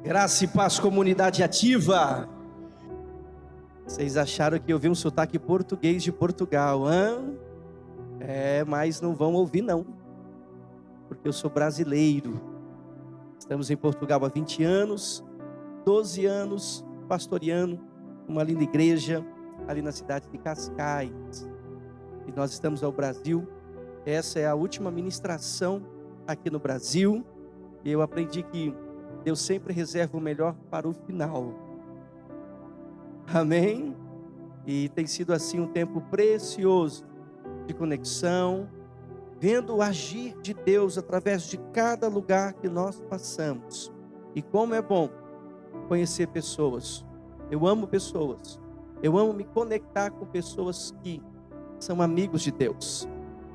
Graça e paz, comunidade ativa. Vocês acharam que eu vi um sotaque português de Portugal, hã? Mas não vão ouvir não, porque eu sou brasileiro. Estamos em Portugal há 20 anos, 12 anos, pastoreando uma linda igreja ali na cidade de Cascais. E nós estamos ao Brasil. Essa é a última ministração aqui no Brasil. E eu aprendi que Deus sempre reserva o melhor para o final. Amém? E tem sido assim um tempo precioso de conexão, vendo o agir de Deus através de cada lugar que nós passamos. E como é bom conhecer pessoas. Eu amo pessoas. Eu amo me conectar com pessoas que são amigos de Deus.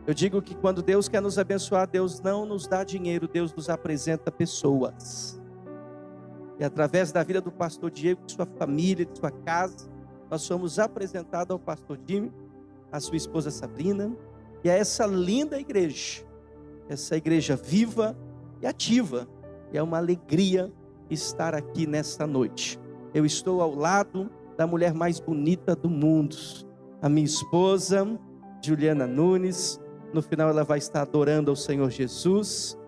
Eu digo que quando Deus quer nos abençoar, Deus não nos dá dinheiro, Deus nos apresenta pessoas. E através da vida do pastor Diego, de sua família, de sua casa, nós somos apresentados ao pastor Jimmy, a sua esposa Sabrina, e a essa linda igreja, essa igreja viva e ativa. E é uma alegria estar aqui nesta noite. Eu estou ao lado da mulher mais bonita do mundo, a minha esposa, Juliana Nunes. No final ela vai estar adorando ao Senhor Jesus.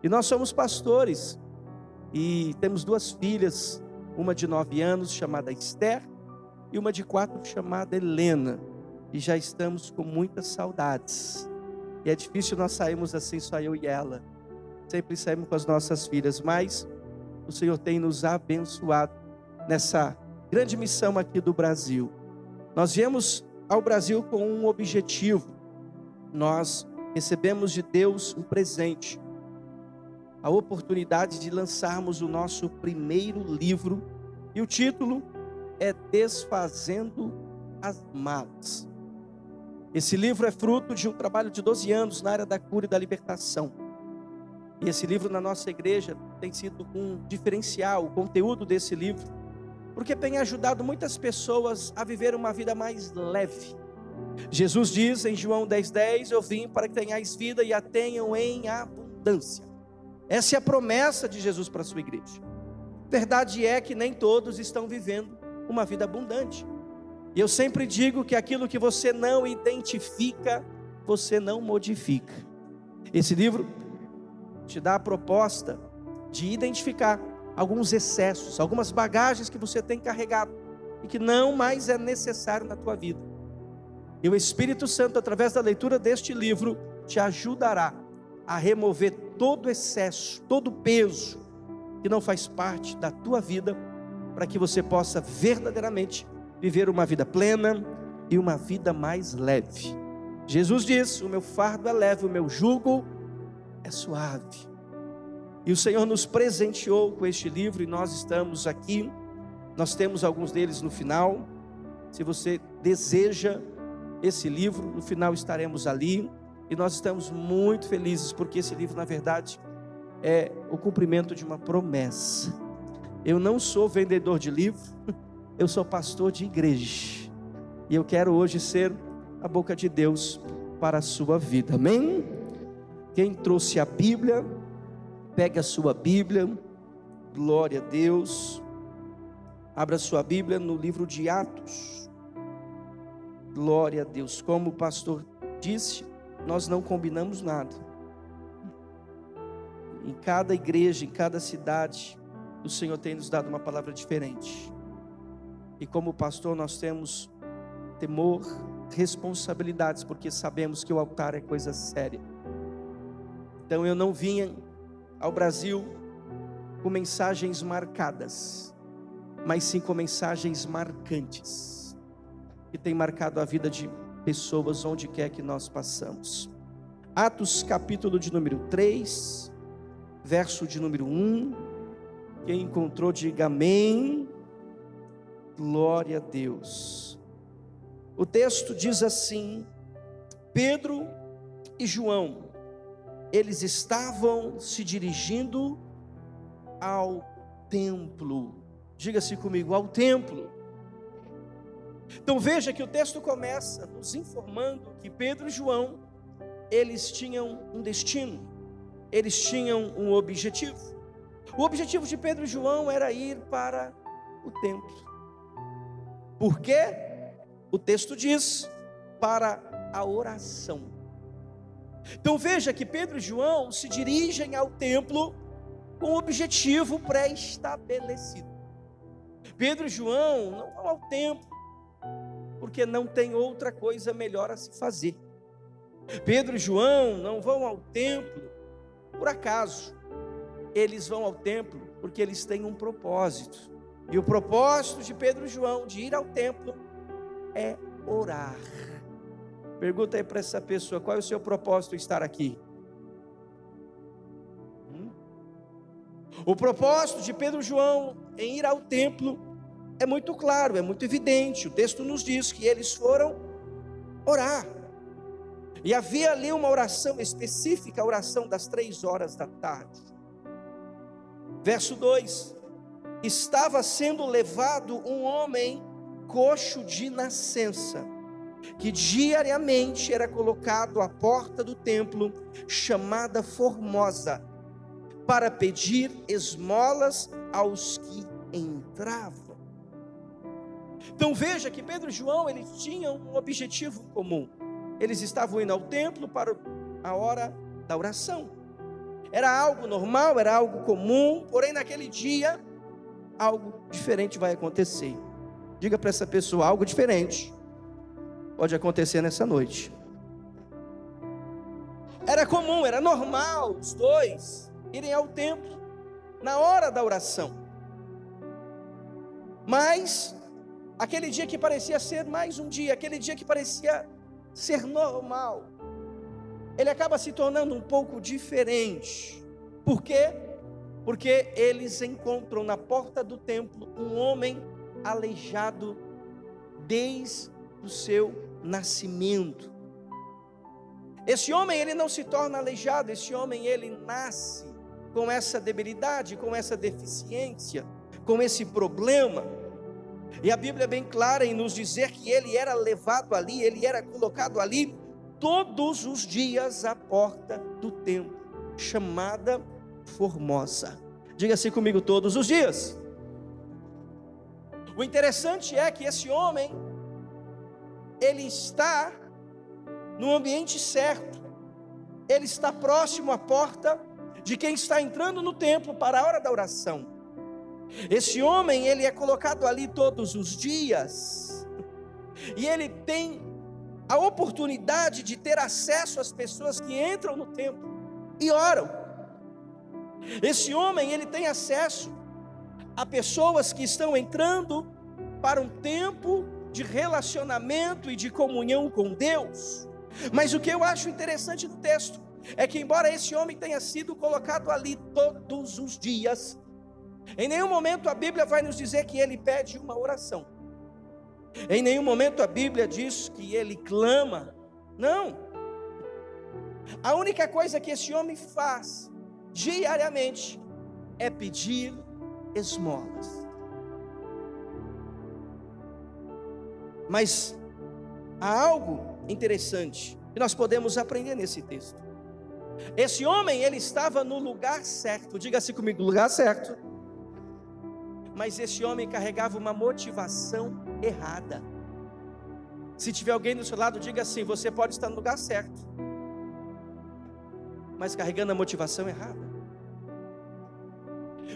E nós somos pastores. E temos duas filhas, uma de 9 anos chamada Esther e uma de 4 chamada Helena. E já estamos com muitas saudades. E é difícil nós sairmos assim, só eu e ela. Sempre saímos com as nossas filhas, mas o Senhor tem nos abençoado nessa grande missão aqui do Brasil. Nós viemos ao Brasil com um objetivo. Nós recebemos de Deus um presente, a oportunidade de lançarmos o nosso primeiro livro, e o título é Desfazendo as Malas. Esse livro é fruto de um trabalho de 12 anos na área da cura e da libertação. E esse livro na nossa igreja tem sido um diferencial, o conteúdo desse livro, porque tem ajudado muitas pessoas a viver uma vida mais leve. Jesus diz em João 10:10, eu vim para que tenhais vida e a tenham em abundância. Essa é a promessa de Jesus para a sua igreja. Verdade é que nem todos estão vivendo uma vida abundante. E eu sempre digo que aquilo que você não identifica, você não modifica. Esse livro te dá a proposta de identificar alguns excessos, algumas bagagens que você tem carregado e que não mais é necessário na tua vida. E o Espírito Santo, através da leitura deste livro, te ajudará a remover todo excesso, todo peso que não faz parte da tua vida, para que você possa verdadeiramente viver uma vida plena e uma vida mais leve. Jesus disse: o meu fardo é leve, o meu jugo é suave. E o Senhor nos presenteou com este livro, e nós estamos aqui. Nós temos alguns deles no final. Se você deseja esse livro, no final estaremos ali. E nós estamos muito felizes, porque esse livro, na verdade, é o cumprimento de uma promessa. Eu não sou vendedor de livro, eu sou pastor de igreja. E eu quero hoje ser a boca de Deus para a sua vida, amém? Quem trouxe a Bíblia, pegue a sua Bíblia, glória a Deus. Abra sua Bíblia no livro de Atos. Glória a Deus. Como o pastor disse, nós não combinamos nada. Em cada igreja, em cada cidade, o Senhor tem nos dado uma palavra diferente. E como pastor, nós temos temor, responsabilidades, porque sabemos que o altar é coisa séria. Então eu não vinha ao Brasil com mensagens marcadas, mas sim com mensagens marcantes, que tem marcado a vida de pessoas onde quer que nós passamos. Atos capítulo de número 3, verso de número 1. Quem encontrou, diga amém. Glória a Deus. O texto diz assim: Pedro e João, eles estavam se dirigindo ao templo. Diga-se comigo, ao templo. Então veja que o texto começa nos informando que Pedro e João, eles tinham um destino, eles tinham um objetivo. O objetivo de Pedro e João era ir para o templo. Por quê? O texto diz, para a oração. Então veja que Pedro e João se dirigem ao templo com um objetivo pré-estabelecido. Pedro e João não vão ao templo porque não tem outra coisa melhor a se fazer. Pedro e João não vão ao templo por acaso. Eles vão ao templo porque eles têm um propósito. E o propósito de Pedro e João de ir ao templo é orar. Pergunta aí para essa pessoa, qual é o seu propósito de estar aqui? O propósito de Pedro e João em ir ao templo é muito claro, é muito evidente. O texto nos diz que eles foram orar. E havia ali uma oração específica, a oração das 3 horas da tarde. Verso 2: estava sendo levado um homem coxo de nascença, que diariamente era colocado à porta do templo, chamada Formosa, para pedir esmolas aos que entravam. Então veja que Pedro e João, eles tinham um objetivo comum. Eles estavam indo ao templo para a hora da oração. Era algo normal, era algo comum, porém naquele dia, algo diferente vai acontecer. Diga para essa pessoa, algo diferente pode acontecer nessa noite. Era comum, era normal os dois irem ao templo na hora da oração. Mas aquele dia que parecia ser mais um dia, aquele dia que parecia ser normal, ele acaba se tornando um pouco diferente. Por quê? Porque eles encontram na porta do templo um homem aleijado desde o seu nascimento. Esse homem, ele não se torna aleijado, esse homem, ele nasce com essa debilidade, com essa deficiência, com esse problema. E a Bíblia é bem clara em nos dizer que ele era levado ali, ele era colocado ali todos os dias à porta do templo, chamada Formosa. Diga assim comigo, todos os dias. O interessante é que esse homem, ele está no ambiente certo, ele está próximo à porta de quem está entrando no templo para a hora da oração. Esse homem, ele é colocado ali todos os dias, e ele tem a oportunidade de ter acesso às pessoas que entram no templo e oram. Esse homem, ele tem acesso a pessoas que estão entrando para um tempo de relacionamento e de comunhão com Deus. Mas o que eu acho interessante no texto é que, embora esse homem tenha sido colocado ali todos os dias, em nenhum momento a Bíblia vai nos dizer que ele pede uma oração. Em nenhum momento a Bíblia diz que ele clama. Não. A única coisa que esse homem faz diariamente é pedir esmolas. Mas há algo interessante que nós podemos aprender nesse texto. Esse homem, ele estava no lugar certo. Diga assim comigo, lugar certo. Mas esse homem carregava uma motivação errada. Se tiver alguém do seu lado, diga assim: você pode estar no lugar certo, mas carregando a motivação errada.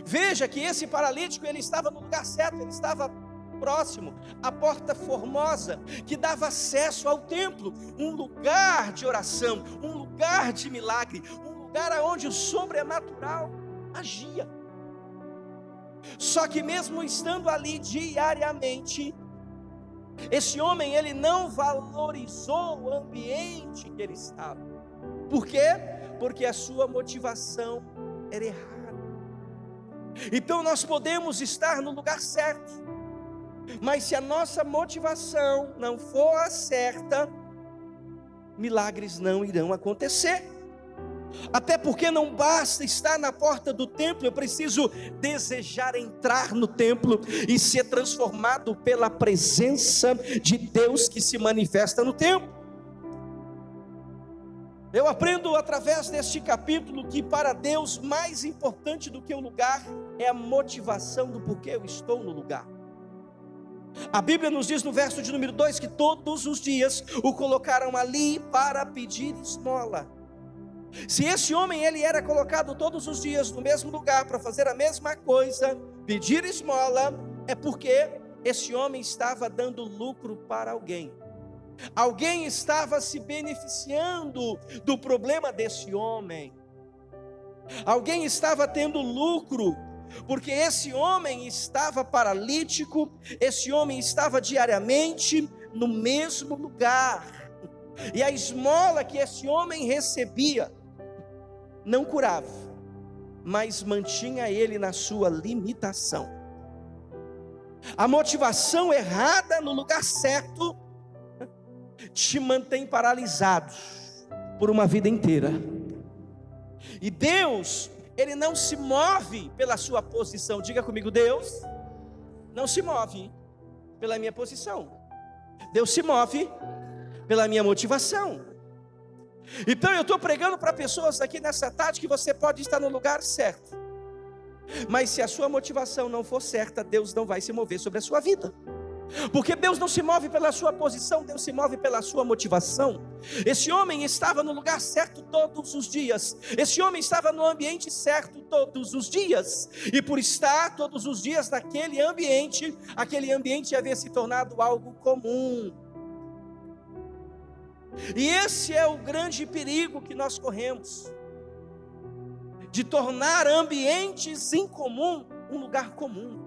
Veja que esse paralítico, ele estava no lugar certo, ele estava próximo à porta formosa, que dava acesso ao templo, um lugar de oração, um lugar de milagre, um lugar onde o sobrenatural agia. Só que mesmo estando ali diariamente, esse homem, ele não valorizou o ambiente que ele estava. Por quê? Porque a sua motivação era errada. Então nós podemos estar no lugar certo, mas se a nossa motivação não for a certa, milagres não irão acontecer. Até porque não basta estar na porta do templo, eu preciso desejar entrar no templo e ser transformado pela presença de Deus que se manifesta no templo. Eu aprendo através deste capítulo que para Deus mais importante do que o lugar é a motivação do porquê eu estou no lugar. A Bíblia nos diz no verso de número 2 que todos os dias o colocaram ali para pedir esmola. Se esse homem ele era colocado todos os dias no mesmo lugar para fazer a mesma coisa, pedir esmola, é porque esse homem estava dando lucro para alguém. Alguém estava se beneficiando do problema desse homem. Alguém estava tendo lucro, porque esse homem estava paralítico, esse homem estava diariamente no mesmo lugar. E a esmola que esse homem recebia não curava, mas mantinha ele na sua limitação. A motivação errada no lugar certo te mantém paralisado por uma vida inteira. E Deus, Ele não se move pela sua posição. Diga comigo, Deus não se move pela minha posição. Deus se move pela minha motivação. Então eu estou pregando para pessoas aqui nessa tarde que você pode estar no lugar certo, mas se a sua motivação não for certa, Deus não vai se mover sobre a sua vida. Porque Deus não se move pela sua posição, Deus se move pela sua motivação. Esse homem estava no lugar certo todos os dias. Esse homem estava no ambiente certo todos os dias. E por estar todos os dias naquele ambiente, aquele ambiente havia se tornado algo comum. E esse é o grande perigo que nós corremos, de tornar ambientes incomuns um lugar comum.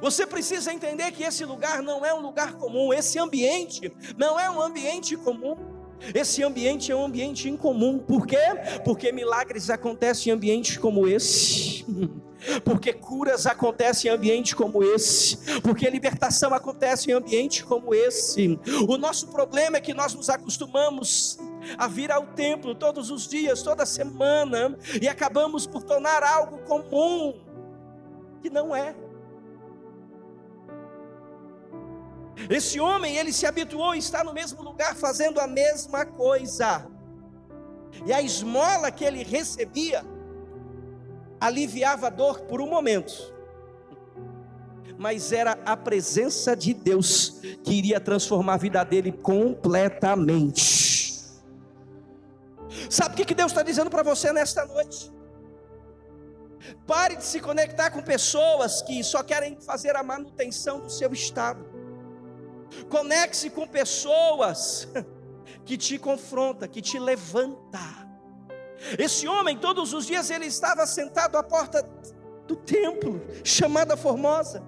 Você precisa entender que esse lugar não é um lugar comum, esse ambiente não é um ambiente comum, esse ambiente é um ambiente incomum. Por quê? Porque milagres acontecem em ambientes como esse, porque curas acontecem em ambiente como esse, porque libertação acontece em ambiente como esse. O nosso problema é que nós nos acostumamos a vir ao templo todos os dias, toda semana, e acabamos por tornar algo comum, que não é. Esse homem, ele se habituou a estar no mesmo lugar fazendo a mesma coisa, e a esmola que ele recebia aliviava a dor por um momento, mas era a presença de Deus que iria transformar a vida dele completamente. Sabe o que Deus está dizendo para você nesta noite? Pare de se conectar com pessoas que só querem fazer a manutenção do seu estado. Conecte-se com pessoas que te confrontam, que te levantam. Esse homem, todos os dias, ele estava sentado à porta do templo, chamada Formosa.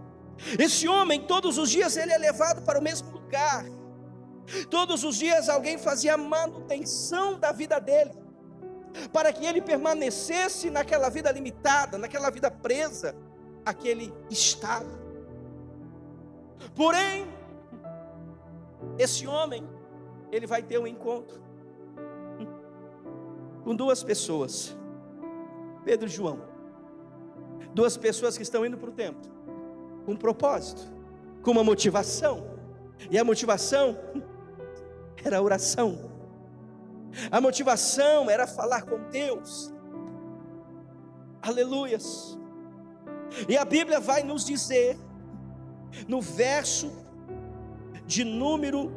Esse homem, todos os dias, ele é levado para o mesmo lugar. Todos os dias, alguém fazia a manutenção da vida dele, para que ele permanecesse naquela vida limitada, naquela vida presa, aquele estado. Porém, esse homem, ele vai ter um encontro com duas pessoas, Pedro e João, duas pessoas que estão indo para o templo, com um propósito, com uma motivação, e a motivação era a oração, a motivação era falar com Deus, aleluias. E a Bíblia vai nos dizer, no verso de número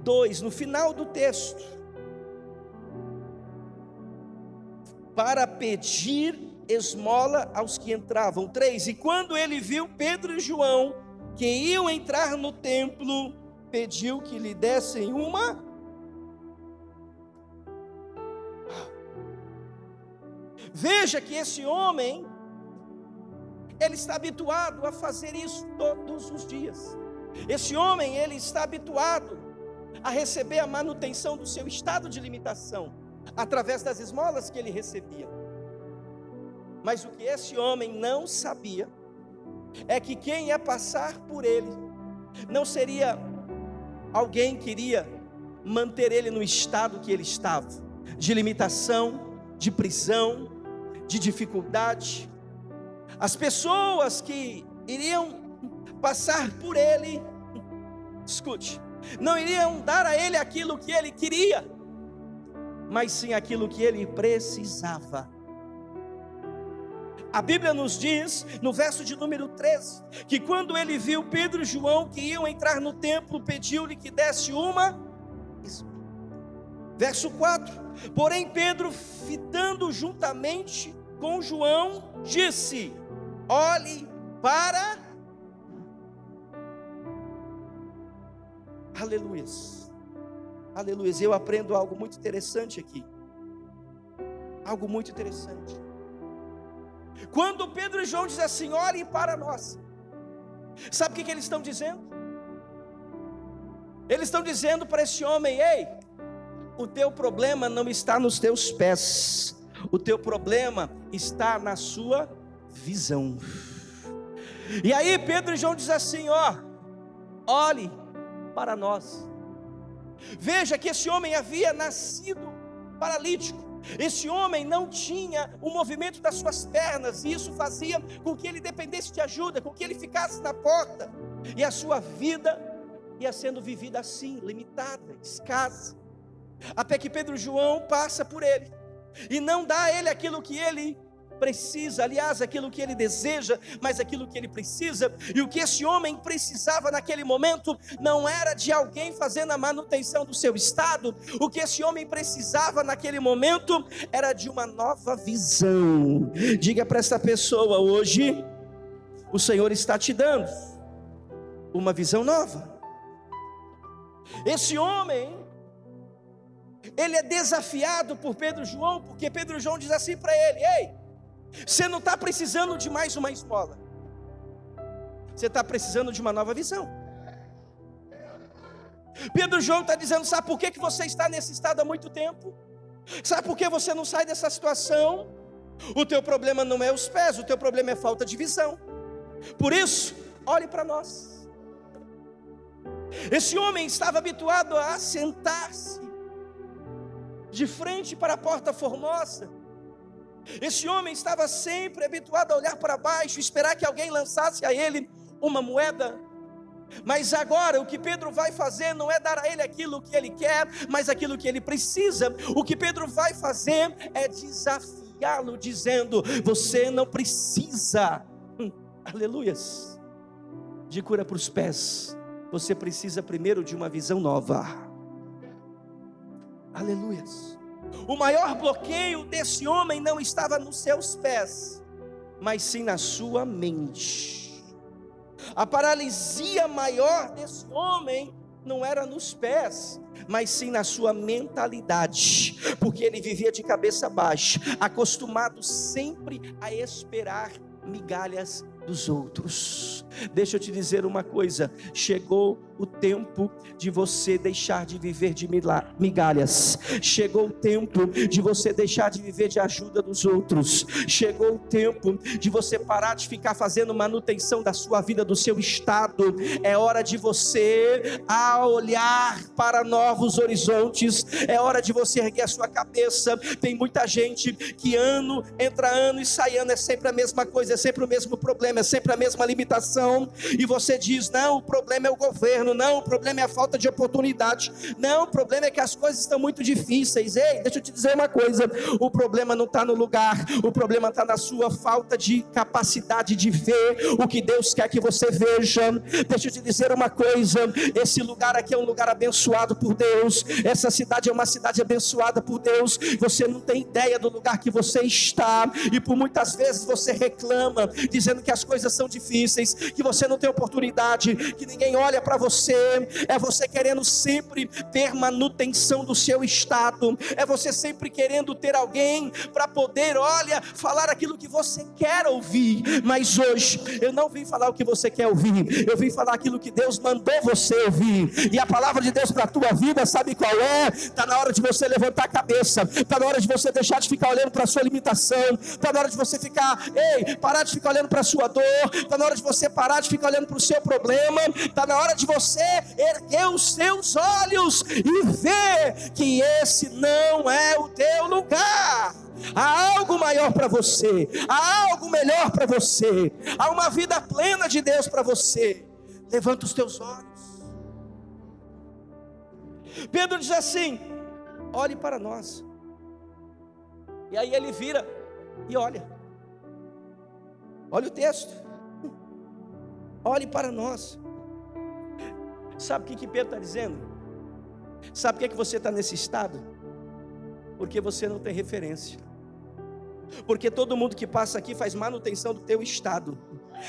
2, no final do texto, para pedir esmola aos que entravam. 3, e quando ele viu Pedro e João, que iam entrar no templo, pediu que lhe dessem uma. Veja que esse homem, ele está habituado a fazer isso todos os dias. Esse homem, ele está habituado a receber a manutenção do seu estado de limitação, através das esmolas que ele recebia. Mas o que esse homem não sabia, é que quem ia passar por ele, não seria alguém que iria manter ele no estado que ele estava, de limitação, de prisão, de dificuldade. As pessoas que iriam passar por ele, escute, não iriam dar a ele aquilo que ele queria, mas sim aquilo que ele precisava. A Bíblia nos diz, no verso de número 13, que quando ele viu Pedro e João que iam entrar no templo, pediu-lhe que desse uma. Verso 4: porém Pedro, fitando juntamente com João, disse: olhe para... Aleluias, aleluias. Eu aprendo algo muito interessante aqui, algo muito interessante. Quando Pedro e João dizem assim: olhem para nós, sabe o que eles estão dizendo? Eles estão dizendo para esse homem: ei, o teu problema não está nos teus pés, o teu problema está na sua visão. E aí Pedro e João dizem assim: ó, olhe para nós. Veja que esse homem havia nascido paralítico. Esse homem não tinha o movimento das suas pernas, e isso fazia com que ele dependesse de ajuda, com que ele ficasse na porta, e a sua vida ia sendo vivida assim, limitada, escassa, até que Pedro e João passa por ele, e não dá a ele aquilo que ele precisa, aliás, aquilo que ele deseja, mas aquilo que ele precisa. E o que esse homem precisava naquele momento não era de alguém fazendo a manutenção do seu estado. O que esse homem precisava naquele momento era de uma nova visão. Diga para essa pessoa: hoje o Senhor está te dando uma visão nova. Esse homem, ele é desafiado por Pedro e João, porque Pedro e João diz assim para ele: ei, você não está precisando de mais uma esmola, você está precisando de uma nova visão. Pedro e João está dizendo: sabe por que você está nesse estado há muito tempo? Sabe por que você não sai dessa situação? O teu problema não é os pés, o teu problema é falta de visão. Por isso, olhe para nós. Esse homem estava habituado a sentar-se de frente para a porta formosa. Esse homem estava sempre habituado a olhar para baixo, esperar que alguém lançasse a ele uma moeda. Mas agora o que Pedro vai fazer não é dar a ele aquilo que ele quer, mas aquilo que ele precisa. O que Pedro vai fazer é desafiá-lo, dizendo: você não precisa, aleluias, de cura para os pés. Você precisa primeiro de uma visão nova. Aleluias. O maior bloqueio desse homem não estava nos seus pés, mas sim na sua mente. A paralisia maior desse homem não era nos pés, mas sim na sua mentalidade, porque ele vivia de cabeça baixa, acostumado sempre a esperar migalhas dos outros. Deixa eu te dizer uma coisa: chegou o tempo de você deixar de viver de migalhas. Chegou o tempo de você deixar de viver de ajuda dos outros. Chegou o tempo de você parar de ficar fazendo manutenção da sua vida, do seu estado. É hora de você olhar para novos horizontes. É hora de você erguer a sua cabeça. Tem muita gente que ano entra ano e sai ano, é sempre a mesma coisa, é sempre o mesmo problema, é sempre a mesma limitação. E você diz: não, o problema é o governo. Não, o problema é a falta de oportunidade. Não, o problema é que as coisas estão muito difíceis. Ei, deixa eu te dizer uma coisa: o problema não está no lugar, o problema está na sua falta de capacidade de ver o que Deus quer que você veja. Deixa eu te dizer uma coisa: esse lugar aqui é um lugar abençoado por Deus, essa cidade é uma cidade abençoada por Deus. Você não tem ideia do lugar que você está, e por muitas vezes você reclama, dizendo que as coisas são difíceis, que você não tem oportunidade, que ninguém olha para você. É você querendo sempre ter manutenção do seu estado, é você sempre querendo ter alguém para poder, olha, falar aquilo que você quer ouvir. Mas hoje eu não vim falar o que você quer ouvir, eu vim falar aquilo que Deus mandou você ouvir. E a palavra de Deus para a tua vida, sabe qual é? Está na hora de você levantar a cabeça, está na hora de você deixar de ficar olhando para a sua limitação, está na hora de você parar de ficar olhando para a sua dor, está na hora de você parar de ficar olhando para o seu problema, está na hora de você erguer os seus olhos e ver que esse não é o teu lugar. Há algo maior para você, há algo melhor para você, há uma vida plena de Deus para você. Levanta os teus olhos. Pedro diz assim: olhe para nós. E aí ele vira e olha o texto, olhe para nós. Sabe o que Pedro está dizendo? Sabe por que você está nesse estado? Porque você não tem referência. Porque todo mundo que passa aqui faz manutenção do teu estado,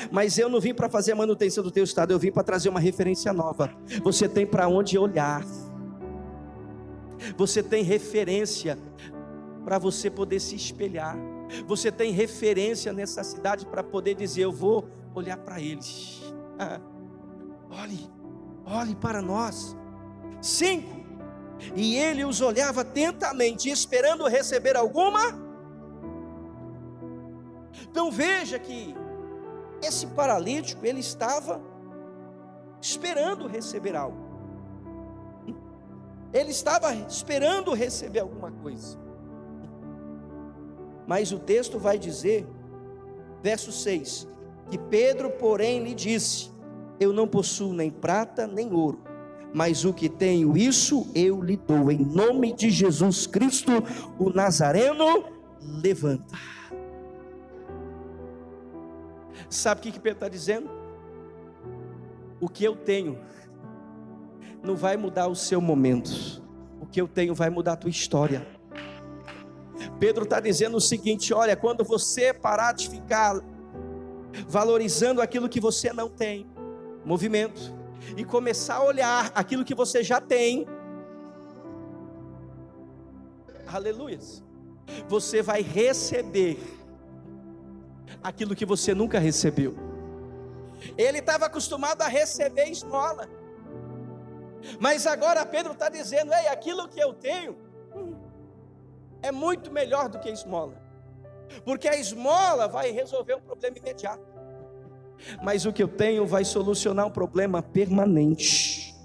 mas eu não vim para fazer a manutenção do teu estado, eu vim para trazer uma referência nova. Você tem para onde olhar, você tem referência para você poder se espelhar, você tem referência nessa cidade para poder dizer: eu vou olhar para eles. Olhe para nós. 5. E ele os olhava atentamente, esperando receber alguma. Então veja que esse paralítico, ele estava esperando receber algo. Ele estava esperando receber alguma coisa. Mas o texto vai dizer, verso 6, que Pedro, porém, lhe disse: eu não possuo nem prata nem ouro, mas o que tenho, isso eu lhe dou. Em nome de Jesus Cristo, o Nazareno, levanta. Sabe o que Pedro está dizendo? O que eu tenho não vai mudar o seu momento, o que eu tenho vai mudar a tua história. Pedro está dizendo o seguinte: olha, quando você parar de ficar valorizando aquilo que você não tem, movimento, e começar a olhar aquilo que você já tem, aleluias, você vai receber aquilo que você nunca recebeu. Ele estava acostumado a receber esmola, mas agora Pedro está dizendo: ei, aquilo que eu tenho é muito melhor do que a esmola, porque a esmola vai resolver um problema imediato, mas o que eu tenho vai solucionar um problema permanente.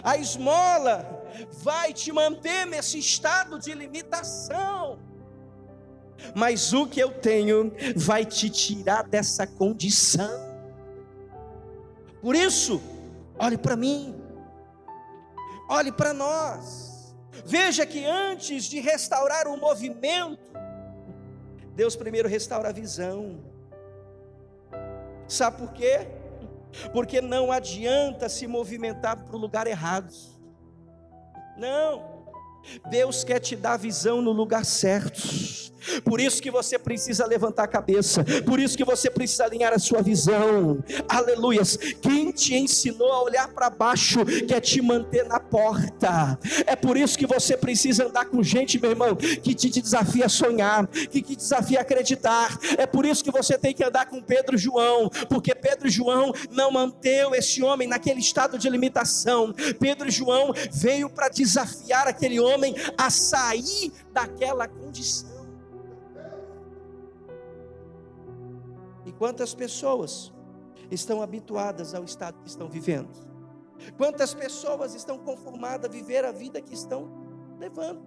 A esmola vai te manter nesse estado de limitação, mas o que eu tenho vai te tirar dessa condição. Por isso, olhe para mim, olhe para nós. Veja que antes de restaurar o movimento, Deus primeiro restaura a visão. Sabe por quê? Porque não adianta se movimentar para o lugar errado. Não, Deus quer te dar visão no lugar certo. Por isso que você precisa levantar a cabeça, por isso que você precisa alinhar a sua visão. Aleluias. Quem te ensinou a olhar para baixo quer te manter na porta. É por isso que você precisa andar com gente, meu irmão, que te desafia a sonhar, que te desafia a acreditar. É por isso que você tem que andar com Pedro e João, porque Pedro e João não manteve esse homem naquele estado de limitação. Pedro e João veio para desafiar aquele homem a sair daquela condição. E quantas pessoas estão habituadas ao estado que estão vivendo? Quantas pessoas estão conformadas a viver a vida que estão levando?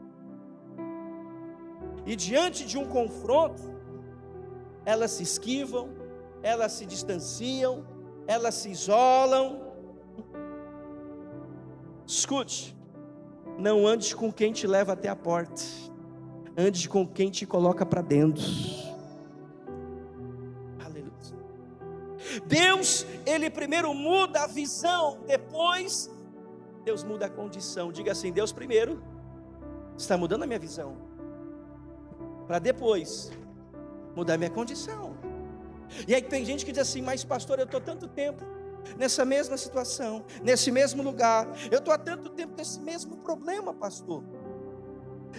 E diante de um confronto, elas se esquivam, elas se distanciam, elas se isolam. Escute, não andes com quem te leva até a porta, andes com quem te coloca para dentro. Deus, Ele primeiro muda a visão, depois Deus muda a condição. Diga assim: Deus primeiro está mudando a minha visão, para depois mudar a minha condição. E aí tem gente que diz assim: mas pastor, eu estou tanto tempo nessa mesma situação, nesse mesmo lugar, eu estou há tanto tempo nesse mesmo problema, pastor,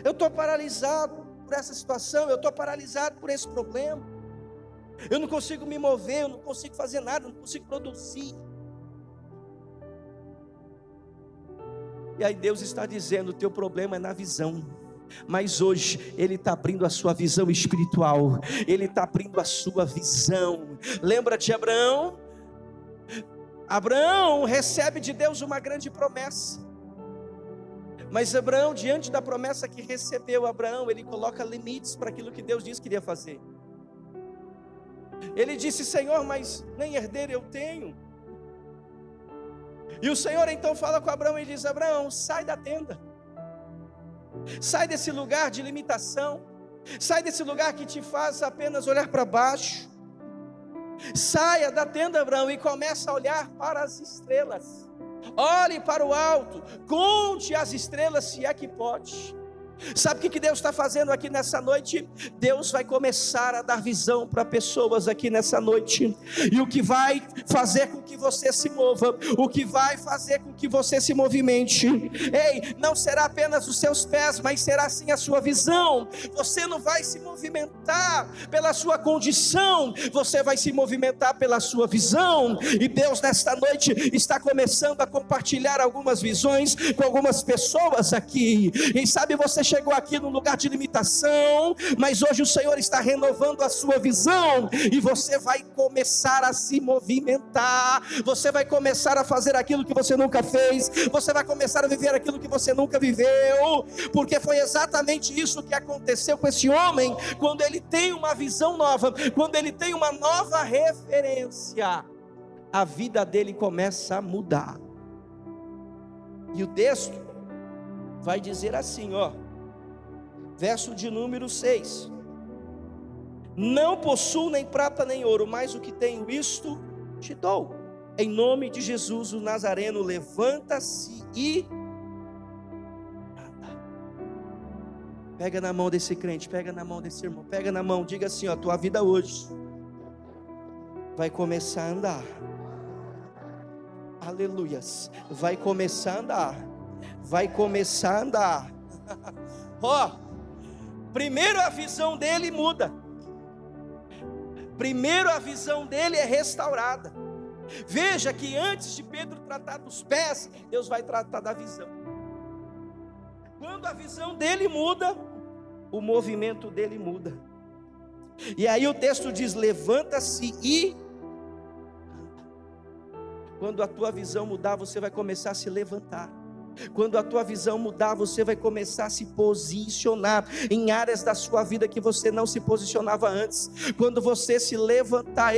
eu estou paralisado por essa situação, eu estou paralisado por esse problema, eu não consigo me mover, eu não consigo fazer nada, eu não consigo produzir. E aí Deus está dizendo: o teu problema é na visão. Mas hoje Ele está abrindo a sua visão espiritual, Ele está abrindo a sua visão. Lembra de Abraão? Abraão recebe de Deus uma grande promessa, mas Abraão, diante da promessa que recebeu, Abraão, ele coloca limites para aquilo que Deus disse que iria fazer. Ele disse: Senhor, mas nem herdeiro eu tenho. E o Senhor então fala com Abraão e diz: Abraão, sai da tenda, Sai desse lugar de limitação. Sai desse lugar que te faz apenas olhar para baixo. Saia da tenda, Abraão, e comece a olhar para as estrelas. Olhe para o alto, conte as estrelas se é que pode. Sabe o que Deus está fazendo aqui nessa noite? Deus vai começar a dar visão para pessoas aqui nessa noite, e o que vai fazer com que você se mova, o que vai fazer com que você se movimente, ei, não será apenas os seus pés, mas será sim a sua visão. Você não vai se movimentar pela sua condição, você vai se movimentar pela sua visão. E Deus nesta noite está começando a compartilhar algumas visões com algumas pessoas aqui. E sabe, você chegou aqui num lugar de limitação, mas hoje o Senhor está renovando a sua visão, e você vai começar a se movimentar, você vai começar a fazer aquilo que você nunca fez, você vai começar a viver aquilo que você nunca viveu, porque foi exatamente isso que aconteceu com esse homem. Quando ele tem uma visão nova, quando ele tem uma nova referência, a vida dele começa a mudar. E o texto vai dizer assim, verso de número 6: não possuo nem prata nem ouro, mas o que tenho isto te dou. Em nome de Jesus o Nazareno, levanta-se e anda. Pega na mão desse crente, pega na mão desse irmão, pega na mão, diga assim, tua vida hoje vai começar a andar. Aleluias. Vai começar a andar. Vai começar a andar. Primeiro a visão dele muda. Primeiro a visão dele é restaurada. Veja que antes de Pedro tratar dos pés, Deus vai tratar da visão. Quando a visão dele muda, o movimento dele muda. E aí o texto diz: levanta-se e anda. Quando a tua visão mudar, você vai começar a se levantar. Quando a tua visão mudar, você vai começar a se posicionar em áreas da sua vida que você não se posicionava antes. Quando você se levantar,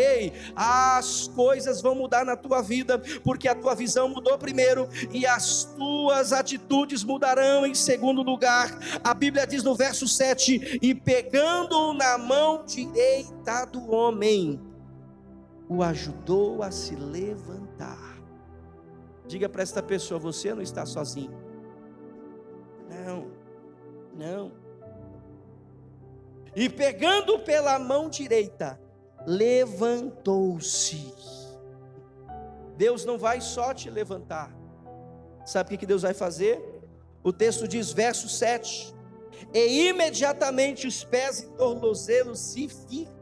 as coisas vão mudar na tua vida, porque a tua visão mudou primeiro, e as tuas atitudes mudarão em segundo lugar. A Bíblia diz no verso 7: e pegando-o na mão direita do homem, o ajudou a se levantar. Diga para esta pessoa: você não está sozinho. Não. E pegando pela mão direita, levantou-se. Deus não vai só te levantar. Sabe o que Deus vai fazer? O texto diz, verso 7: e imediatamente os pés e tornozelos se firmaram.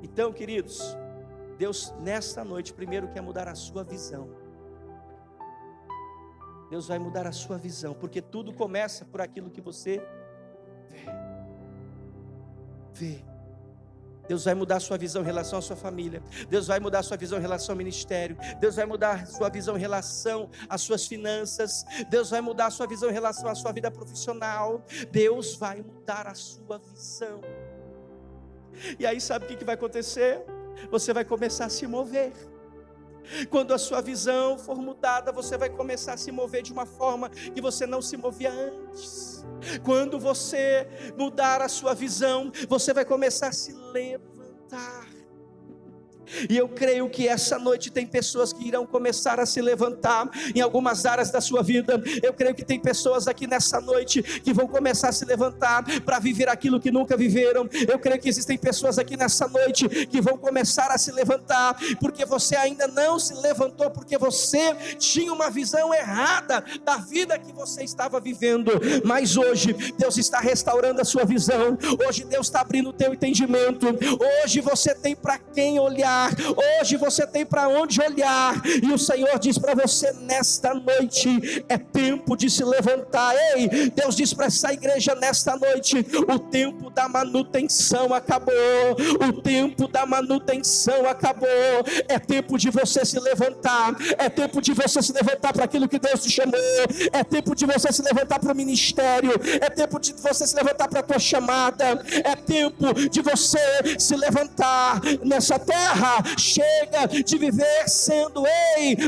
Então, queridos, Deus nesta noite primeiro quer mudar a sua visão. Deus vai mudar a sua visão, porque tudo começa por aquilo que você vê. Deus vai mudar a sua visão em relação à sua família. Deus vai mudar a sua visão em relação ao ministério. Deus vai mudar a sua visão em relação às suas finanças. Deus vai mudar a sua visão em relação à sua vida profissional. Deus vai mudar a sua visão. E aí sabe o que vai acontecer? Você vai começar a se mover. Quando a sua visão for mudada, você vai começar a se mover de uma forma que você não se movia antes. Quando você mudar a sua visão, você vai começar a se levantar. E eu creio que essa noite tem pessoas que irão começar a se levantar em algumas áreas da sua vida. Eu creio que tem pessoas aqui nessa noite que vão começar a se levantar para viver aquilo que nunca viveram. Eu creio que existem pessoas aqui nessa noite que vão começar a se levantar, porque você ainda não se levantou, porque você tinha uma visão errada da vida que você estava vivendo. Mas hoje Deus está restaurando a sua visão. Hoje Deus está abrindo o teu entendimento. Hoje você tem para quem olhar. Hoje você tem para onde olhar, e o Senhor diz para você nesta noite: é tempo de se levantar. Deus diz para essa igreja nesta noite: o tempo da manutenção acabou. O tempo da manutenção acabou. É tempo de você se levantar. É tempo de você se levantar para aquilo que Deus te chamou. É tempo de você se levantar para o ministério. É tempo de você se levantar para a tua chamada. É tempo de você se levantar nessa terra. terra, chega de viver sendo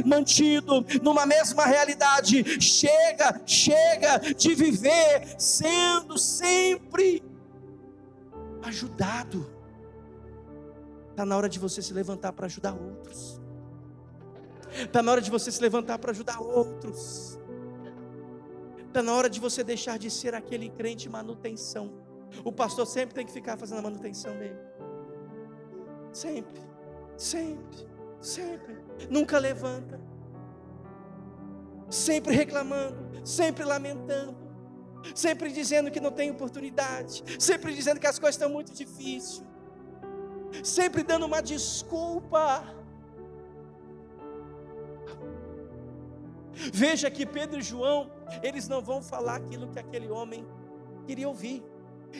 mantido numa mesma realidade, chega de viver sendo sempre ajudado. Está na hora de você se levantar para ajudar outros. Está na hora de você se levantar para ajudar outros. Está na hora de você deixar de ser aquele crente manutenção. O pastor sempre tem que ficar fazendo a manutenção dele. Sempre. Nunca levanta. Sempre reclamando, sempre lamentando, sempre dizendo que não tem oportunidade, sempre dizendo que as coisas estão muito difíceis, sempre dando uma desculpa. Veja que Pedro e João, eles não vão falar aquilo que aquele homem queria ouvir,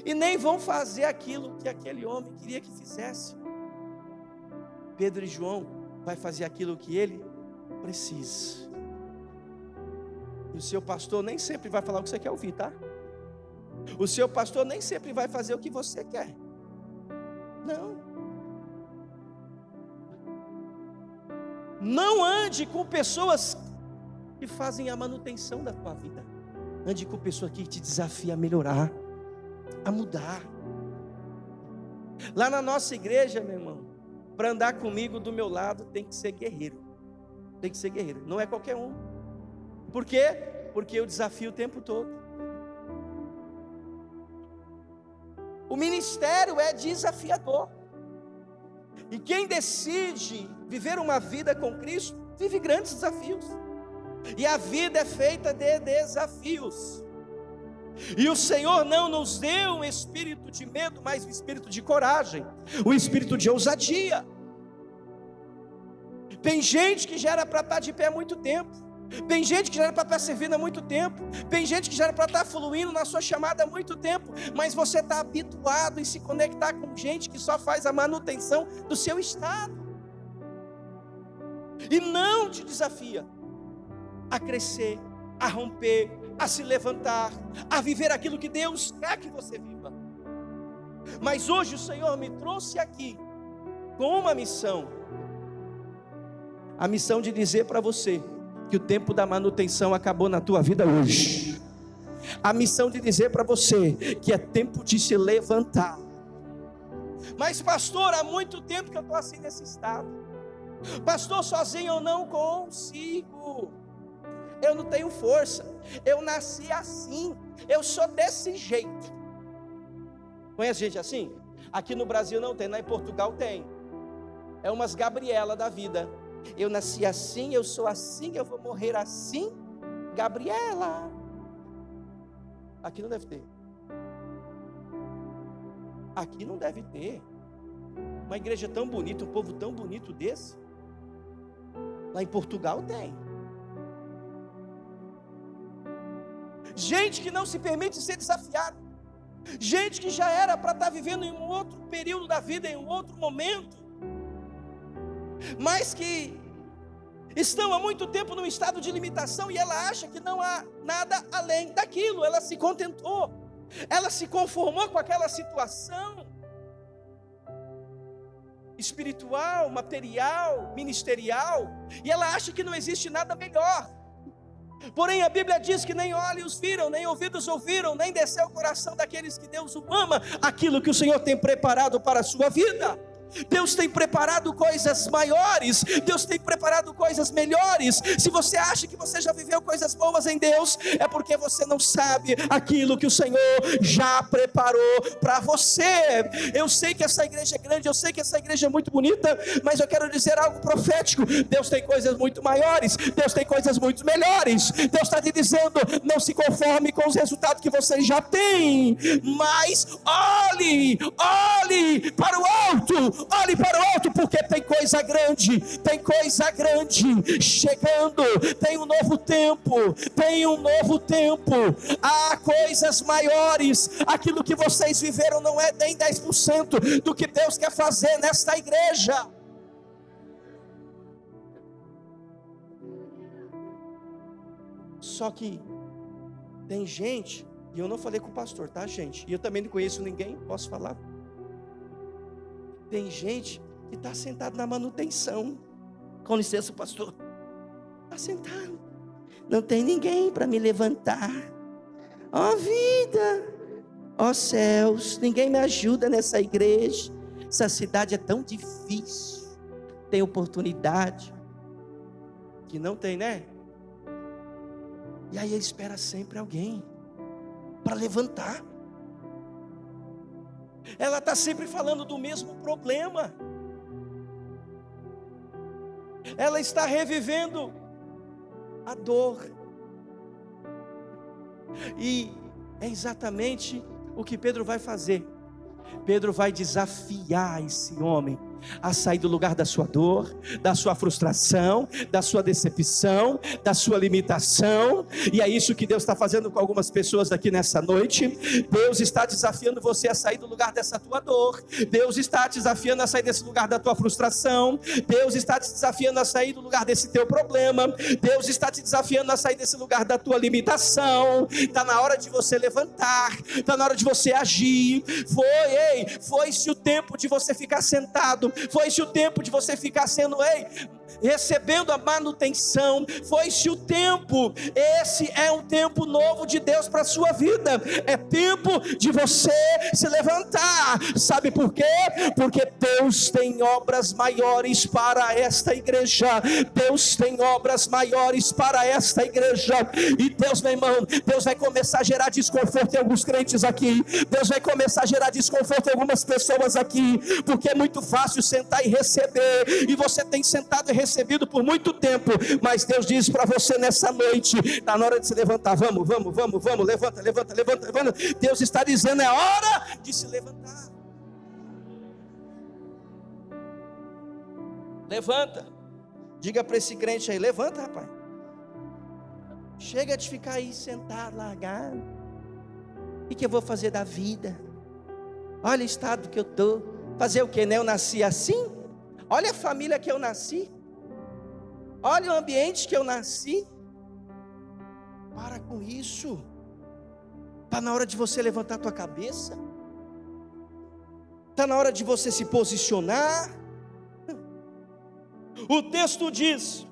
e nem vão fazer aquilo que aquele homem queria que fizesse. Pedro e João vai fazer aquilo que ele precisa. E o seu pastor nem sempre vai falar o que você quer ouvir, tá? O seu pastor nem sempre vai fazer o que você quer. Não. Não ande com pessoas que fazem a manutenção da tua vida. Ande com pessoas que te desafiam a melhorar, a mudar. Lá na nossa igreja, meu irmão, para andar comigo do meu lado tem que ser guerreiro. Tem que ser guerreiro. Não é qualquer um. Por quê? Porque eu desafio o tempo todo. O ministério é desafiador. E quem decide viver uma vida com Cristo, vive grandes desafios. E a vida é feita de desafios. E o Senhor não nos deu um espírito de medo, mas um espírito de coragem, um espírito de ousadia. Tem gente que já era para estar de pé há muito tempo. Tem gente que já era para estar servindo há muito tempo. Tem gente que já era para estar fluindo na sua chamada há muito tempo. Mas você está habituado em se conectar com gente que só faz a manutenção do seu estado. E não te desafia a crescer, a romper, a se levantar, a viver aquilo que Deus quer que você viva. Mas hoje o Senhor me trouxe aqui com uma missão. A missão de dizer para você que o tempo da manutenção acabou na tua vida hoje. A missão de dizer para você que é tempo de se levantar. Mas pastor, há muito tempo que eu estou assim nesse estado. Pastor, sozinho eu não consigo. Eu não tenho força. Eu nasci assim. Eu sou desse jeito. Conhece gente assim? Aqui no Brasil não tem, lá em Portugal tem. É umas Gabriela da vida. Eu nasci assim, eu sou assim, eu vou morrer assim. Gabriela. Aqui não deve ter. Aqui não deve ter. Uma igreja tão bonita, um povo tão bonito desse. Lá em Portugal tem. Gente que não se permite ser desafiado. Gente que já era para estar vivendo em um outro período da vida, em um outro momento, mas que estão há muito tempo num estado de limitação, e ela acha que não há nada além daquilo. Ela se contentou, ela se conformou com aquela situação espiritual, material, ministerial, e ela acha que não existe nada melhor. Porém a Bíblia diz que nem olhos viram, nem ouvidos ouviram, nem desceu o coração daqueles que Deus o ama, aquilo que o Senhor tem preparado para a sua vida. Deus tem preparado coisas maiores, Deus tem preparado coisas melhores. Se você acha que você já viveu coisas boas em Deus, é porque você não sabe aquilo que o Senhor já preparou para você. Eu sei que essa igreja é grande, eu sei que essa igreja é muito bonita, mas eu quero dizer algo profético. Deus tem coisas muito maiores, Deus tem coisas muito melhores. Deus está te dizendo, não se conforme com os resultados que você já tem, mas olhe para o alto. Olhe para o alto, porque tem coisa grande chegando, tem um novo tempo, há coisas maiores. Aquilo que vocês viveram não é nem 10% do que Deus quer fazer nesta igreja. Só que tem gente, e eu não falei com o pastor, tá, gente? E eu também não conheço ninguém, posso falar? Tem gente que está sentado na manutenção. Com licença, pastor. Está sentado. Não tem ninguém para me levantar. Ó vida, ó céus, ninguém me ajuda nessa igreja. Essa cidade é tão difícil. Tem oportunidade que não tem, né? E aí ele espera sempre alguém para levantar. Ela está sempre falando do mesmo problema. Ela está revivendo a dor. E é exatamente o que Pedro vai fazer. Pedro vai desafiar esse homem a sair do lugar da sua dor, da sua frustração, da sua decepção, da sua limitação. E é isso que Deus está fazendo com algumas pessoas aqui nessa noite. Deus está desafiando você a sair do lugar dessa tua dor. Deus está te desafiando a sair desse lugar da tua frustração. Deus está te desafiando a sair do lugar desse teu problema. Deus está te desafiando a sair desse lugar da tua limitação. Está na hora de você levantar, está na hora de você agir. Foi-se o tempo de você ficar sentado. Foi-se o tempo de você ficar sendo, recebendo a manutenção. Foi-se o tempo. Esse é um tempo novo de Deus para a sua vida. É tempo de você se levantar. Sabe por quê? Porque Deus tem obras maiores para esta igreja. Deus tem obras maiores para esta igreja. E Deus, meu irmão, Deus vai começar a gerar desconforto em alguns crentes aqui. Deus vai começar a gerar desconforto em algumas pessoas aqui, porque é muito fácil sentar e receber, e você tem sentado e recebido por muito tempo, mas Deus diz para você nessa noite, está na hora de se levantar. Vamos, levanta. Deus está dizendo, é hora de se levantar. Levanta. Diga para esse crente aí, levanta, rapaz. Chega de ficar aí sentado, largado. O que eu vou fazer da vida? Olha o estado que eu estou. Fazer o que, né? Eu nasci assim. Olha a família que eu nasci. Olha o ambiente que eu nasci. Para com isso. Está na hora de você levantar a tua cabeça. Está na hora de você se posicionar. O texto diz: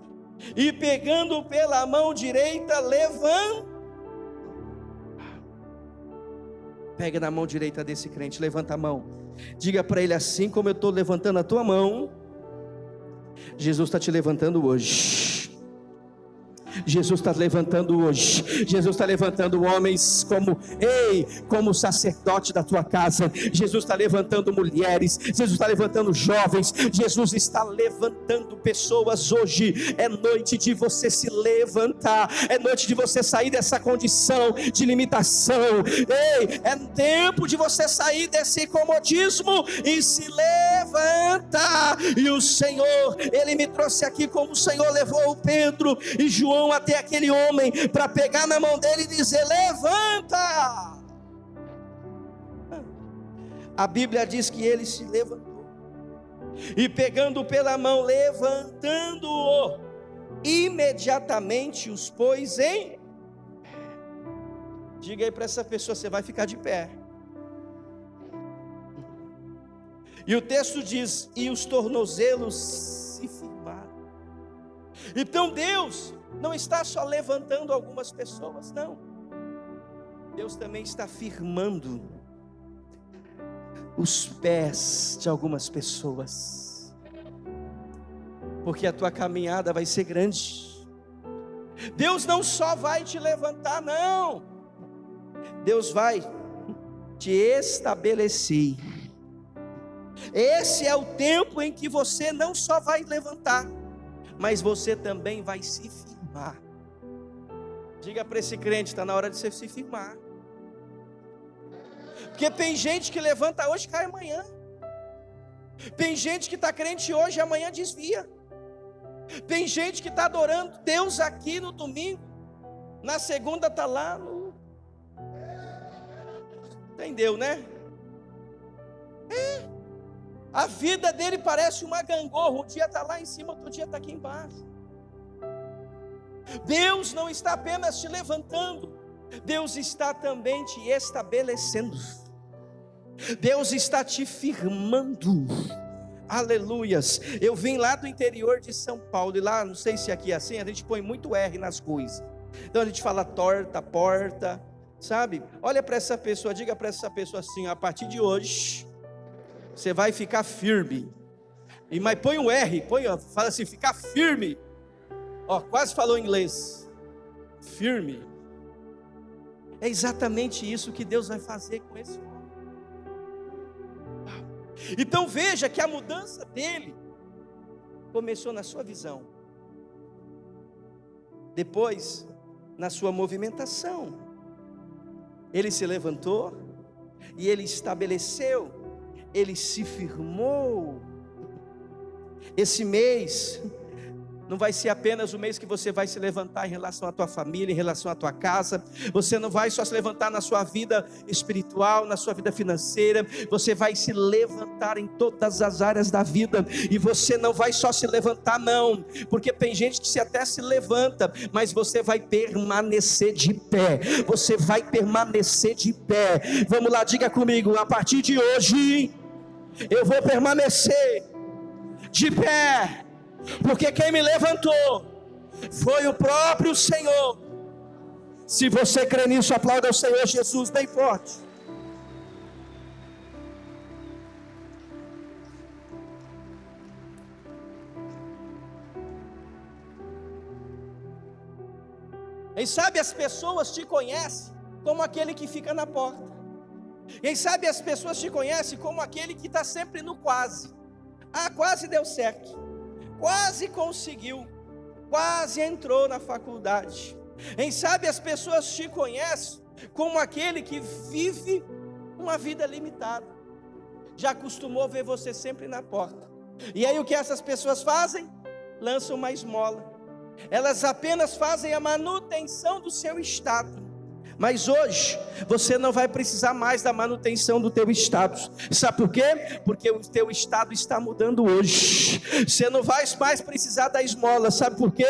e pegando pela mão direita, levanta. Pega na mão direita desse crente, levanta a mão. Diga para ele, assim como eu estou levantando a tua mão, Jesus está te levantando hoje. Jesus está levantando hoje. Jesus está levantando homens como sacerdote da tua casa. Jesus está levantando mulheres. Jesus está levantando jovens. Jesus está levantando pessoas hoje. É noite de você se levantar. É noite de você sair dessa condição de limitação. É tempo de você sair desse comodismo e se levantar. E o Senhor, Ele me trouxe aqui como o Senhor levou o Pedro e João até aquele homem, para pegar na mão dele e dizer: levanta. A Bíblia diz que ele se levantou, e pegando pela mão, levantando-o, imediatamente os pôs em. Diga aí para essa pessoa: você vai ficar de pé. E o texto diz: e os tornozelos se firmaram. Então Deus não está só levantando algumas pessoas, não. Deus também está firmando os pés de algumas pessoas, porque a tua caminhada vai ser grande. Deus não só vai te levantar, não. Deus vai te estabelecer. Esse é o tempo em que você não só vai levantar, mas você também vai se firmar. Diga para esse crente: está na hora de você se firmar. Porque tem gente que levanta hoje e cai amanhã. Tem gente que está crente hoje e amanhã desvia. Tem gente que está adorando Deus aqui no domingo, na segunda está lá no... Entendeu, né? A vida dele parece uma gangorra. Um dia está lá em cima, outro dia está aqui embaixo. Deus não está apenas te levantando, Deus está também te estabelecendo. Deus está te firmando. Aleluias. Eu vim lá do interior de São Paulo, e lá, não sei se aqui é assim, a gente põe muito R nas coisas. Então a gente fala torta, porta, sabe? Olha para essa pessoa, diga para essa pessoa assim: a partir de hoje, você vai ficar firme. Mas põe um R, fala assim: ficar firme. Ó, quase falou inglês. Firme. É exatamente isso que Deus vai fazer com esse homem. Então veja que a mudança dele começou na sua visão, depois na sua movimentação. Ele se levantou e ele estabeleceu, ele se firmou. Esse mês não vai ser apenas o mês que você vai se levantar em relação à tua família, em relação à tua casa. Você não vai só se levantar na sua vida espiritual, na sua vida financeira. Você vai se levantar em todas as áreas da vida. E você não vai só se levantar não, porque tem gente que até se levanta, mas você vai permanecer de pé. Você vai permanecer de pé. Vamos lá, diga comigo: a partir de hoje eu vou permanecer de pé, porque quem me levantou foi o próprio Senhor. Se você crê nisso, aplauda o Senhor Jesus bem forte. Quem sabe as pessoas te conhecem como aquele que fica na porta. Quem sabe as pessoas te conhecem como aquele que está sempre no quase. Ah, quase deu certo, quase conseguiu, quase entrou na faculdade. Quem sabe as pessoas te conhecem como aquele que vive uma vida limitada. Já acostumou ver você sempre na porta. E aí o que essas pessoas fazem? Lançam uma esmola. Elas apenas fazem a manutenção do seu estado. Mas hoje você não vai precisar mais da manutenção do teu status. Sabe por quê? Porque o teu estado está mudando hoje. Você não vai mais precisar da esmola. Sabe por quê?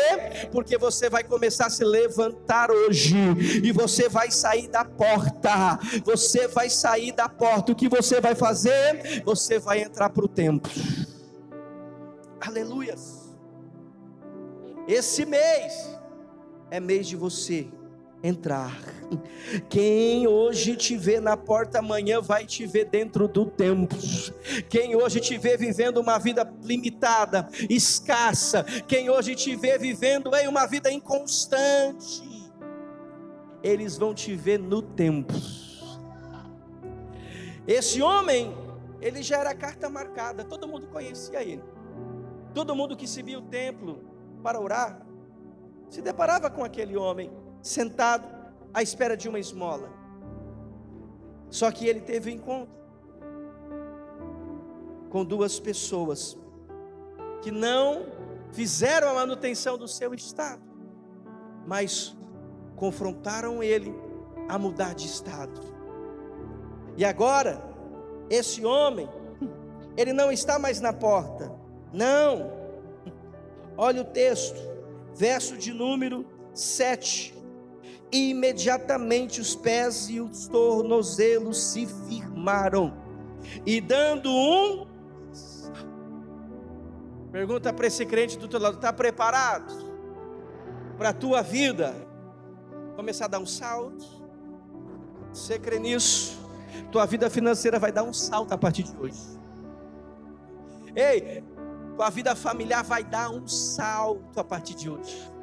Porque você vai começar a se levantar hoje, e você vai sair da porta. Você vai sair da porta. O que você vai fazer? Você vai entrar para o templo. Aleluias. Esse mês é mês de você entrar. Quem hoje te vê na porta, amanhã vai te ver dentro do templo. Quem hoje te vê vivendo uma vida limitada, escassa, quem hoje te vê vivendo em uma vida inconstante, eles vão te ver no templo. Esse homem, ele já era carta marcada, todo mundo conhecia ele. Todo mundo que se via o templo para orar, se deparava com aquele homem sentado à espera de uma esmola. Só que ele teve um encontro com duas pessoas que não fizeram a manutenção do seu estado, mas confrontaram ele a mudar de estado. E agora esse homem, ele não está mais na porta. Não. Olha o texto, verso de número 7. E imediatamente os pés e os tornozelos se firmaram, e dando um... Pergunta para esse crente do teu lado: está preparado para a tua vida começar a dar um salto? Você crê nisso? Tua vida financeira vai dar um salto a partir de hoje. Ei, tua vida familiar vai dar um salto a partir de hoje.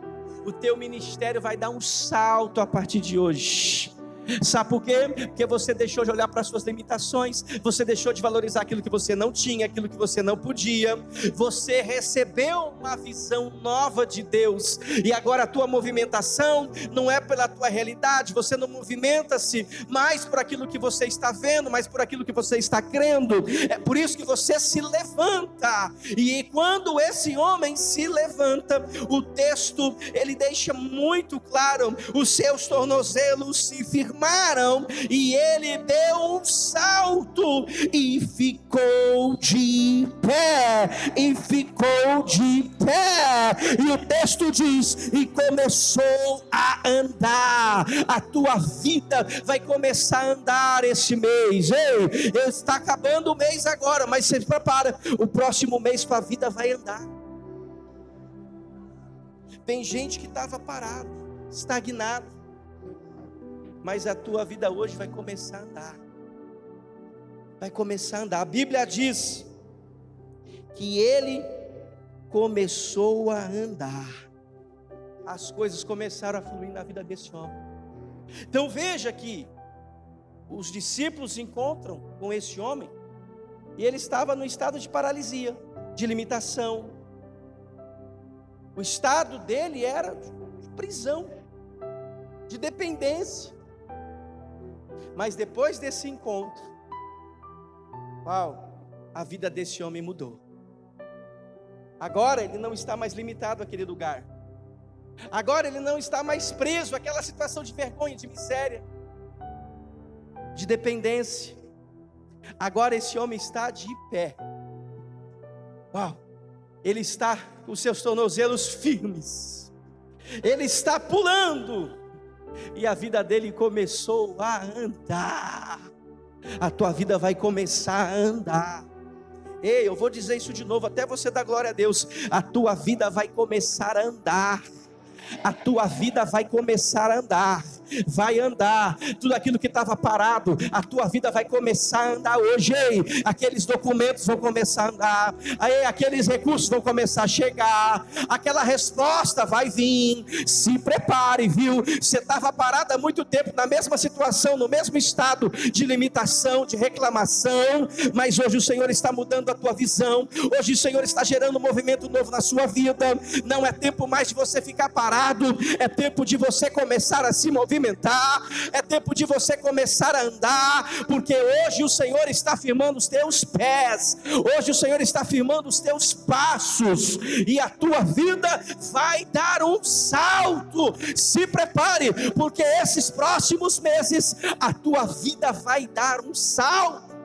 O teu ministério vai dar um salto a partir de hoje. Sabe por quê? Porque você deixou de olhar para as suas limitações, você deixou de valorizar aquilo que você não tinha, aquilo que você não podia. Você recebeu uma visão nova de Deus, e agora a tua movimentação não é pela tua realidade. Você não movimenta-se mais por aquilo que você está vendo, mas por aquilo que você está crendo. É por isso que você se levanta. E quando esse homem se levanta, o texto ele deixa muito claro: os seus tornozelos se firmaram. clamaram, e ele deu um salto e ficou de pé, e o texto diz, e começou a andar. A tua vida vai começar a andar esse mês. Ei, está acabando o mês agora, mas se prepara, o próximo mês tua vida vai andar. Tem gente que estava parado, estagnado, mas a tua vida hoje vai começar a andar. Vai começar a andar. A Bíblia diz que ele começou a andar. As coisas começaram a fluir na vida desse homem. Então veja que os discípulos se encontram com esse homem, e ele estava no estado de paralisia, de limitação. O estado dele era de prisão, de dependência. Mas depois desse encontro, a vida desse homem mudou. Agora ele não está mais limitado àquele lugar. Agora ele não está mais preso àquela situação de vergonha, de miséria, de dependência. Agora esse homem está de pé. Ele está com seus tornozelos firmes. Ele está pulando. E a vida dele começou a andar. A tua vida vai começar a andar. Ei, eu vou dizer isso de novo, até você dar glória a Deus. A tua vida vai começar a andar. A tua vida vai começar a andar. Vai andar, tudo aquilo que estava parado, a tua vida vai começar a andar hoje. Ei, aqueles documentos vão começar a andar, ei, aqueles recursos vão começar a chegar, aquela resposta vai vir. Se prepare, viu? Você estava parado há muito tempo na mesma situação, no mesmo estado de limitação, de reclamação, mas hoje o Senhor está mudando a tua visão. Hoje o Senhor está gerando um movimento novo na sua vida. Não é tempo mais de você ficar parado, é tempo de você começar a se movimentar. É tempo de você começar a andar, porque hoje o Senhor está firmando os teus pés, hoje o Senhor está firmando os teus passos, e a tua vida vai dar um salto. Se prepare, porque esses próximos meses a tua vida vai dar um salto.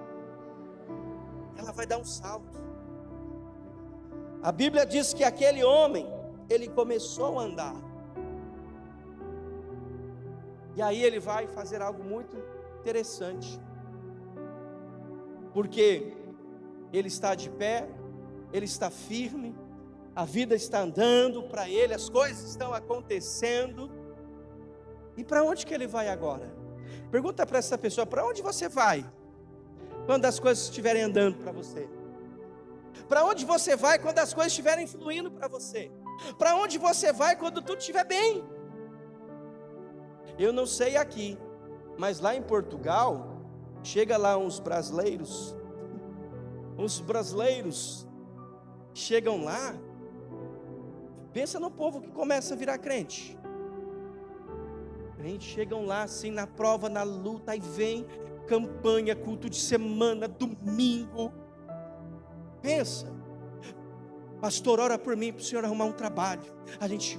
Ela vai dar um salto. A Bíblia diz que aquele homem, ele começou a andar. E aí ele vai fazer algo muito interessante, porque ele está de pé, ele está firme, a vida está andando para ele, as coisas estão acontecendo. E para onde que ele vai agora? Pergunta para essa pessoa: para onde você vai quando as coisas estiverem andando para você? Para onde você vai quando as coisas estiverem fluindo para você? Para onde você vai quando tudo estiver bem? Eu não sei aqui, mas lá em Portugal, chega lá uns brasileiros chegam lá, pensa no povo que começa a virar crente. Chegam lá assim na prova, na luta, aí vem campanha, culto de semana, domingo. Pensa, pastor, ora por mim para o senhor arrumar um trabalho. A gente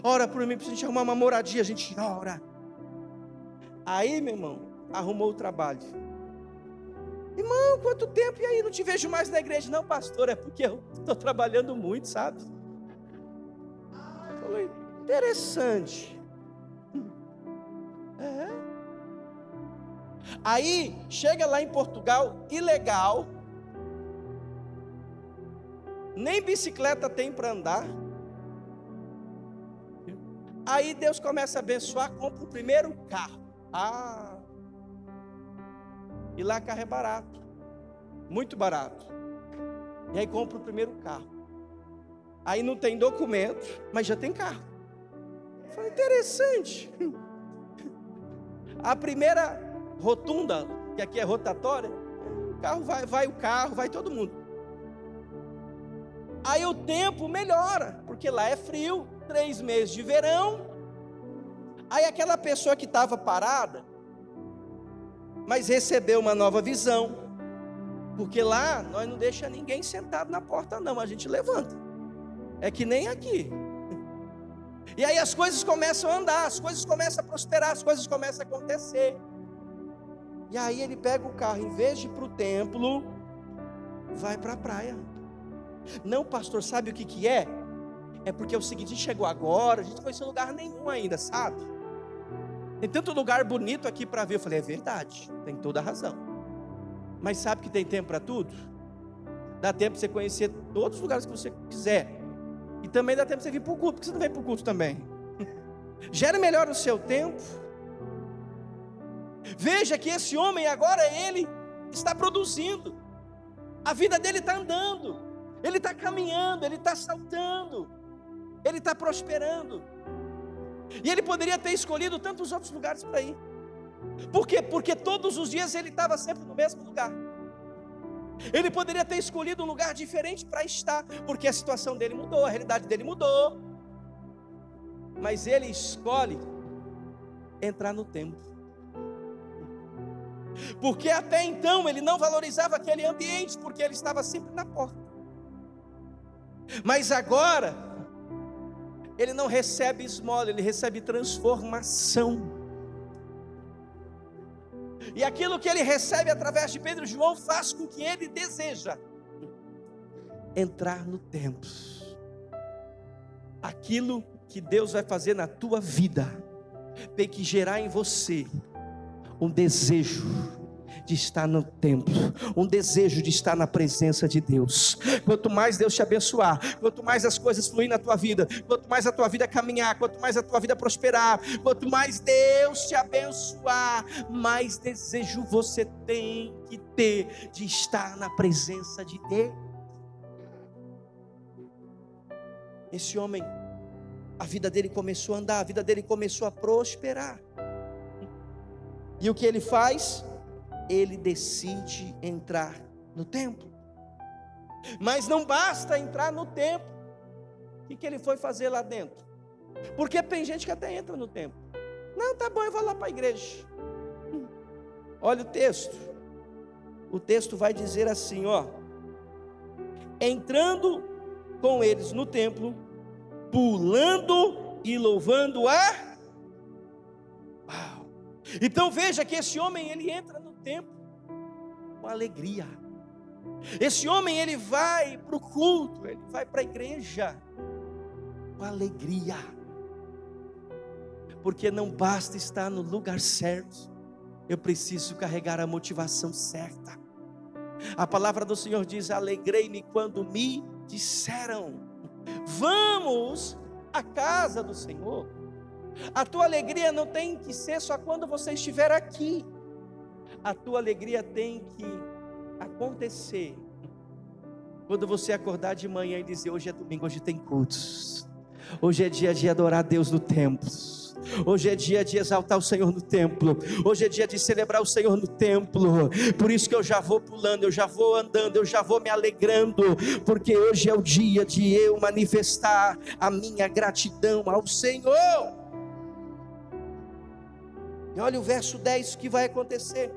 ora por mim para a gente arrumar uma moradia, a gente ora. Aí, meu irmão, arrumou o trabalho. Irmão, quanto tempo? E aí, não te vejo mais na igreja? Não, pastor, é porque eu estou trabalhando muito, sabe? Eu falei, interessante. Aí, chega lá em Portugal, ilegal, nem bicicleta tem para andar. Aí Deus começa a abençoar, compra o primeiro carro. E lá carro é barato, muito barato. E aí compra o primeiro carro. Aí não tem documento, mas já tem carro. Foi interessante. A primeira rotunda, que aqui é rotatória, o carro vai todo mundo. Aí o tempo melhora, porque lá é frio, 3 meses de verão. Aí aquela pessoa que estava parada, mas recebeu uma nova visão, porque lá nós não deixa ninguém sentado na porta não, a gente levanta. É que nem aqui. E aí as coisas começam a andar, as coisas começam a prosperar, as coisas começam a acontecer. E aí ele pega o carro, em vez de ir para o templo, vai para a praia. Não, pastor, sabe o que é? É porque é o seguinte, a gente chegou agora, a gente não conheceu lugar nenhum ainda, sabe? Tem tanto lugar bonito aqui para ver. Eu falei, é verdade, tem toda a razão. Mas sabe que tem tempo para tudo? Dá tempo para você conhecer todos os lugares que você quiser. E também dá tempo para você vir para o culto, porque você não vem para o culto também. Gere melhor o seu tempo. Veja que esse homem agora, ele está produzindo. A vida dele está andando. Ele está caminhando, ele está saltando. Ele está prosperando. E ele poderia ter escolhido tantos outros lugares para ir. Por quê? Porque todos os dias ele estava sempre no mesmo lugar. Ele poderia ter escolhido um lugar diferente para estar, porque a situação dele mudou, a realidade dele mudou. Mas ele escolhe entrar no templo. Porque até então ele não valorizava aquele ambiente, porque ele estava sempre na porta. Mas agora, ele não recebe esmola, ele recebe transformação. E aquilo que ele recebe através de Pedro e João faz com que ele deseja entrar no templo. Aquilo que Deus vai fazer na tua vida tem que gerar em você um desejo de estar no templo, um desejo de estar na presença de Deus. Quanto mais Deus te abençoar, quanto mais as coisas fluírem na tua vida, quanto mais a tua vida caminhar, quanto mais a tua vida prosperar, quanto mais Deus te abençoar, mais desejo você tem que ter de estar na presença de Deus. Esse homem, a vida dele começou a andar, a vida dele começou a prosperar. E o que ele faz? Ele decide entrar no templo. Mas não basta entrar no templo. O que ele foi fazer lá dentro? Porque tem gente que até entra no templo. Não, tá bom, eu vou lá para a igreja. Olha o texto. O texto vai dizer assim, ó: entrando com eles no templo, pulando e louvando a... Uau. Então veja que esse homem, ele entra no templo com alegria. Esse homem, ele vai para o culto, ele vai para a igreja com alegria. Porque não basta estar no lugar certo, eu preciso carregar a motivação certa. A palavra do Senhor diz: alegrei-me quando me disseram, vamos à casa do Senhor. A tua alegria não tem que ser só quando você estiver aqui. A tua alegria tem que acontecer quando você acordar de manhã e dizer: hoje é domingo, hoje tem cultos. Hoje é dia de adorar a Deus no templo. Hoje é dia de exaltar o Senhor no templo. Hoje é dia de celebrar o Senhor no templo. Por isso que eu já vou pulando, eu já vou andando, eu já vou me alegrando, porque hoje é o dia de eu manifestar a minha gratidão ao Senhor. E olha o verso 10, o que vai acontecer.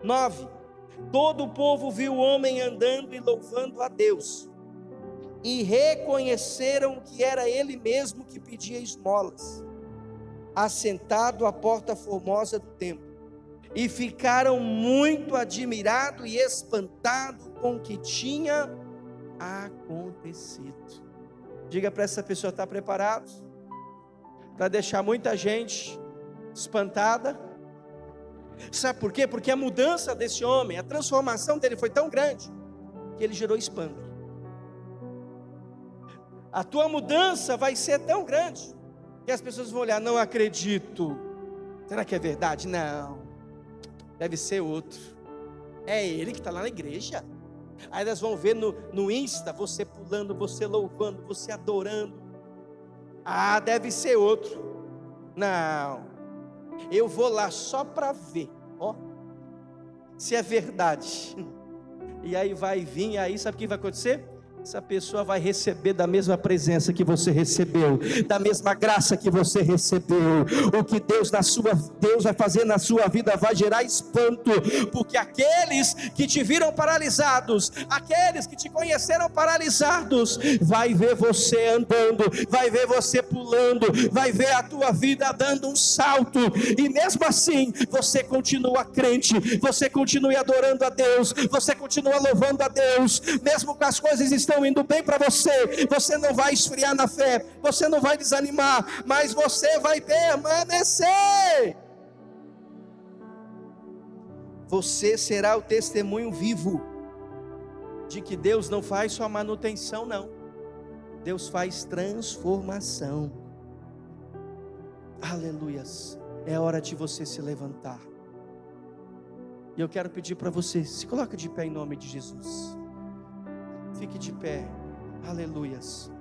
9. Todo o povo viu o homem andando e louvando a Deus, e reconheceram que era ele mesmo que pedia esmolas, assentado à porta formosa do templo, e ficaram muito admirados e espantados com o que tinha acontecido. Diga para essa pessoa: está preparado para deixar muita gente espantada? Sabe por quê? Porque a mudança desse homem, a transformação dele foi tão grande que ele gerou espanto. A tua mudança vai ser tão grande que as pessoas vão olhar: não acredito, será que é verdade? Não, deve ser outro, é ele que está lá na igreja. Aí elas vão ver no Insta você pulando, você louvando, você adorando. Ah, deve ser outro. Não, eu vou lá só para ver, ó, se é verdade. E aí vai vir, aí sabe o que vai acontecer? essa pessoa vai receber da mesma presença que você recebeu, da mesma graça que você recebeu. O que Deus vai fazer na sua vida vai gerar espanto, porque aqueles que te viram paralisados, aqueles que te conheceram paralisados, vai ver você andando, vai ver você pulando, vai ver a tua vida dando um salto, e mesmo assim você continua crente, você continua adorando a Deus, você continua louvando a Deus, mesmo que as coisas estão indo bem para você, você não vai esfriar na fé, você não vai desanimar, mas você vai permanecer. Você será o testemunho vivo de que Deus não faz só manutenção, não. Deus faz transformação. Aleluias. É hora de você se levantar. E eu quero pedir para você, se coloque de pé em nome de Jesus. Fique de pé. Aleluias.